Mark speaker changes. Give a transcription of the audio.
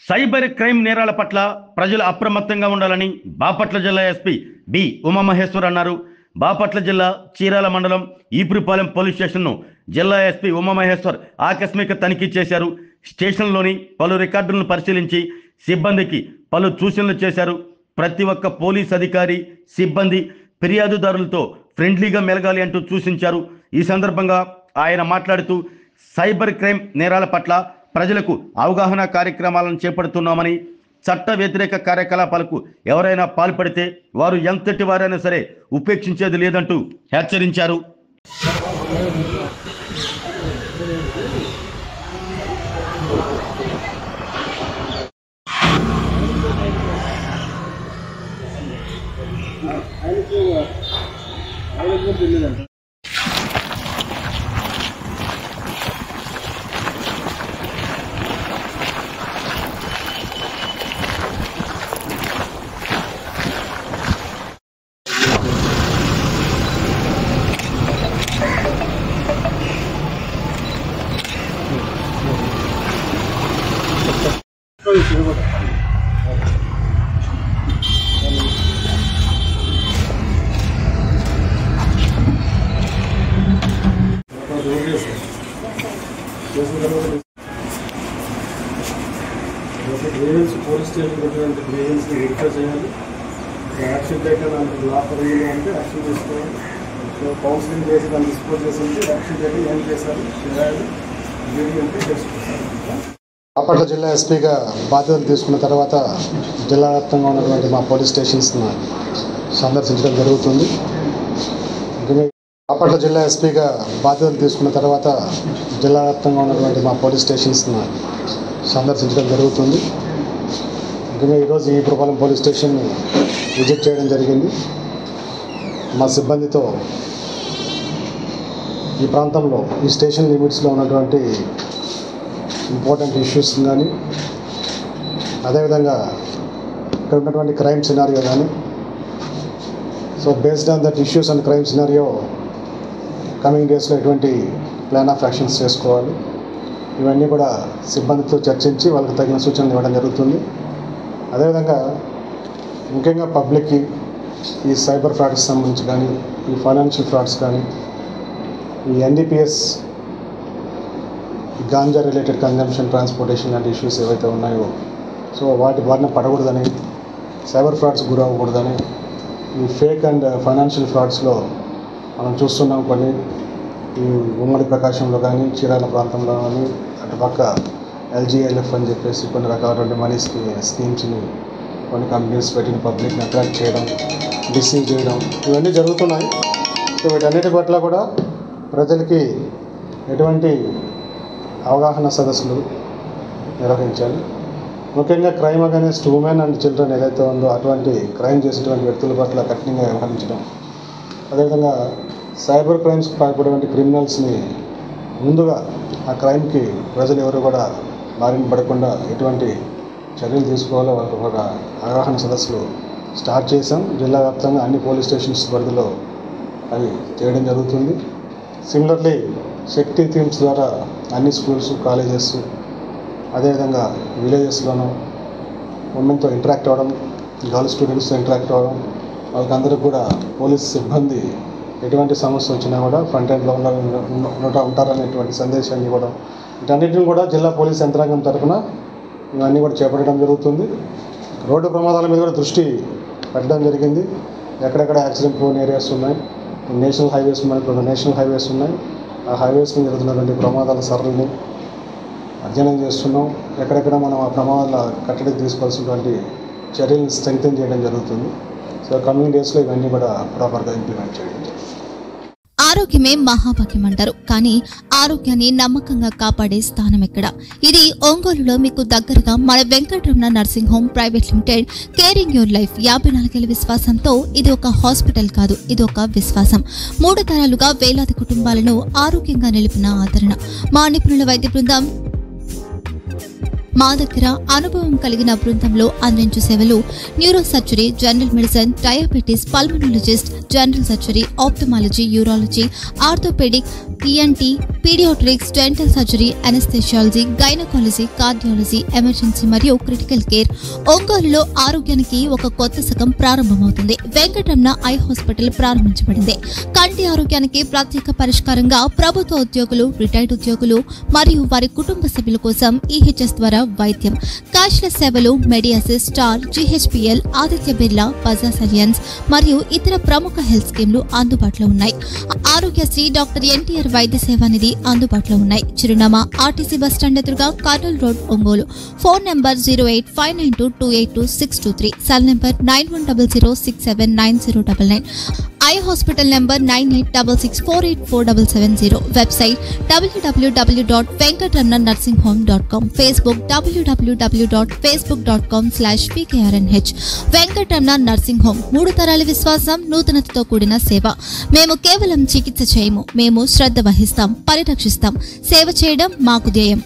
Speaker 1: Cyber crime నేరాల పట్ల ప్రజలు అప్రమత్తంగా ఉండాలని బాపట్ల జిల్లా ఎస్పీ బి ఉమామహేశ్వర్ అన్నారు. బాపట్ల జిల్లా చీరాల మండలం ఈపురిపాలెం పోలీస్ స్టేషన్ను జిల్లా ఎస్పీ ఉమామహేశ్వర్ ఆకస్మిక తనిఖీ చేశారు. స్టేషన్లోని పలు రికార్డులను పరిశీలించి సిబ్బందికి పలు సూచనలు చేశారు. ప్రతి ఒక్క పోలీస్ అధికారి సిబ్బంది ఫిర్యాదుదారులతో ఫ్రెండ్లీగా మెలగాలి అంటూ సూచించారు. ఈ సందర్భంగా ఆయన మాట్లాడుతూ సైబర్ క్రైమ్ నేరాల పట్ల ప్రజలకు అవగాహన కార్యక్రమాలను చేపడుతున్నామని, చట్ట వ్యతిరేక కార్యకలాపాలకు ఎవరైనా పాల్పడితే వారు ఎంతటి వారైనా సరే ఉపేక్షించేది లేదంటూ హెచ్చరించారు.
Speaker 2: పోలీస్ స్టేషన్ గ్రీవెన్స్ వెరిఫై చేయాలి. యాక్షన్ చేయడానికి లాపరీగా ఉంటే యాక్షన్ తీసుకోవాలి. సో కౌన్సిలింగ్ చేసి దాన్ని డిస్పోజ్ చేసి ఉంటే యాక్షన్ చేయడం ఏం చేశారు చేయాలి అంటే తెలుసుకుంటారు.
Speaker 3: బాపట్ల జిల్లా ఎస్పీగా బాధ్యతలు తీసుకున్న తర్వాత జిల్లా వ్యాప్తంగా ఉన్నటువంటి మా పోలీస్ స్టేషన్స్ను సందర్శించడం జరుగుతుంది. బాపట్ల జిల్లా ఎస్పీగా బాధ్యతలు తీసుకున్న తర్వాత జిల్లా వ్యాప్తంగా ఉన్నటువంటి మా పోలీస్ స్టేషన్స్ను సందర్శించడం జరుగుతుంది. ముఖ్యంగా ఈరోజు ఈపురిపాలెం పోలీస్ స్టేషన్ని విజిట్ చేయడం జరిగింది. మా సిబ్బందితో ఈ ప్రాంతంలో ఈ స్టేషన్ లిమిట్స్లో ఉన్నటువంటి ఇంపార్టెంట్ ఇష్యూస్ కానీ, అదేవిధంగా ఇక్కడ ఉన్నటువంటి క్రైమ్ సినారియో కానీ, so based on that issues and crime scenario coming డేస్లో ఎటువంటి ప్లాన్ ఆఫ్ యాక్షన్స్ చేసుకోవాలి, ఇవన్నీ కూడా సిబ్బందితో చర్చించి వాళ్ళకి తగిన సూచనలు ఇవ్వడం జరుగుతుంది. అదేవిధంగా ముఖ్యంగా పబ్లిక్కి ఈ సైబర్ ఫ్రాడ్స్కి సంబంధించి కానీ, ఈ ఫైనాన్షియల్ ఫ్రాడ్స్ కానీ, ఈ NDPS ganja related consumption, transportation లాంటి ఇష్యూస్ ఏవైతే ఉన్నాయో సో వాటి బారిన పడకూడదని, సైబర్ ఫ్రాడ్స్ గురవ్వకూడదని, ఈ ఫేక్ అండ్ ఫైనాన్షియల్ ఫ్రాడ్స్లో మనం చూస్తున్నాం. కొన్ని ఈ ఉమ్మడి ప్రకాశంలో కానీ, చీరాల ప్రాంతంలో కానీ, అటుపక్క LGLF అని చెప్పేసి కొన్ని రకాలైన మనీ స్కీమ్స్ని కొన్ని కంపెనీస్ పెట్టిన పబ్లిక్ని అట్రాక్ట్ చేయడం, డిసీవ్ చేయడం ఇవన్నీ జరుగుతున్నాయి. సో వీటన్నిటి పట్ల కూడా ప్రజలకి ఎటువంటి అవగాహన సదస్సులు నిర్వహించాలి. ముఖ్యంగా crime against women and children ఏదైతే ఉందో అటువంటి క్రైమ్ చేసేటువంటి వ్యక్తుల పట్ల కఠినంగా వ్యవహరించడం, అదేవిధంగా సైబర్ క్రైమ్స్ పాల్పడేటువంటి క్రిమినల్స్ని ముందుగా ఆ క్రైమ్కి ప్రజలు ఎవరు కూడా బారిన పడకుండా ఎటువంటి చర్యలు తీసుకోవాలో వాళ్ళకు ఒక అవగాహన సదస్సులు స్టార్ట్ చేశాం. జిల్లా వ్యాప్తంగా అన్ని పోలీస్ స్టేషన్స్ పరిధిలో అవి చేయడం జరుగుతుంది. సిమిలర్లీ శక్తి థీమ్స్ ద్వారా అన్ని స్కూల్స్, కాలేజెస్, అదేవిధంగా విలేజెస్లోనూ ఉమెన్తో ఇంటరాక్ట్ అవ్వడం, గర్ల్స్ స్టూడెంట్స్తో ఇంటరాక్ట్ అవ్వడం, వాళ్ళకందరికీ కూడా పోలీస్ సిబ్బంది ఎటువంటి సమస్య వచ్చినా కూడా ఫ్రంట్ ఎండ్లో ఉంటారనేటువంటి సందేశాన్ని ఇవ్వడం, వీటన్నిటిని కూడా జిల్లా పోలీస్ యంత్రాంగం తరఫున ఇవన్నీ కూడా చేపట్టడం జరుగుతుంది. రోడ్డు ప్రమాదాల మీద కూడా దృష్టి పెట్టడం జరిగింది. ఎక్కడెక్కడ యాక్సిడెంట్ ప్రోన్ ఏరియాస్ ఉన్నాయి, నేషనల్ హైవేస్ మనకు నేషనల్ హైవేస్ ఉన్నాయి, ఆ హైవేస్ మీద జరుగుతున్నటువంటి ప్రమాదాల సరళిని అధ్యయనం చేస్తున్నాం. ఎక్కడెక్కడ మనం ఆ ప్రమాదాల కట్టడికి తీసుకోవాల్సినటువంటి చర్యలను స్ట్రెంగ్తెన్ చేయడం జరుగుతుంది. సో కమింగ్ డేస్లో ఇవన్నీ కూడా ప్రాపర్గా ఇంప్లిమెంట్ చేయడం.
Speaker 4: ఆరోగ్యమే మహాభాగ్యం అంటారు, కానీ ఆరోగ్యాన్ని నమ్మకంగా కాపాడే స్థానం ఎక్కడ? ఇది ఒంగోలులో మీకు దగ్గరగా మన Venkataramana nursing home private limited. Caring your life 54 ఏళ్ల విశ్వాసంతో ఇది ఒక హాస్పిటల్ కాదు, ఇది ఒక విశ్వాసం. 3 తరాలుగా వేలాది కుటుంబాలను ఆరోగ్యంగా నిలిపిన ఆదరణ. మా నిపుణుల వైద్య బృందం మా దగ్గర అనుభవం కలిగిన బృందంలో అందించే సేవలు neuro surgery, general medicine, diabetes, pulmonologist, general surgery, ophthalmology, urology, orthopaedic, ENT, paediatrics, dental surgery, anaesthesiology, gynaecology, cardiology, emergency మరియు క్రిటికల్ కేర్. ఒంగోలులో ఆరోగ్యానికి ఒక కొత్త శకం ప్రారంభమవుతుంది. వెంకటరమణ ఐ హాస్పిటల్ ప్రారంభించబడింది. కంటి ఆరోగ్యానికి ప్రత్యేక పరిష్కారంగా ప్రభుత్వ ఉద్యోగులు, రిటైర్డ్ ఉద్యోగులు మరియు వారి కుటుంబ సభ్యుల కోసం ఈహెచ్ఎస్ ద్వారా వైద్యం, క్యాష్లెస్ సేవలు, మెడియాసిస్, స్టార్, GHPL, ఆదిత్య బిర్లా, బజాజ్ అలియన్స్ మరియు ఇతర ప్రముఖ హెల్త్ స్కీమ్లు అందుబాటులో ఉన్నాయి. ఆరోగ్యశ్రీ, డాక్టర్ ఎన్టీఆర్ వైద్య సేవా నిధి అందుబాటులో ఉన్నాయి. చిరునామా ఆర్టీసీ బస్టాండ్ ఎదురుగా, Kurnool road, Ongole. Phone number 08592282623, cell number 9100679099. Eye hospital number 9866484770. Website www.venkatramannursing.com. Facebook www.facebook.com/pkrnh. Venkataramana nursing home, 3 తరాల విశ్వాసం, నూతనతతో కూడిన సేవ. మేము కేవలం చికిత్స చేయము, మేము శ్రద్ధ వహిస్తాం, పరిరక్షిస్తాం. సేవ చేయడం మాకు ధ్యేయం.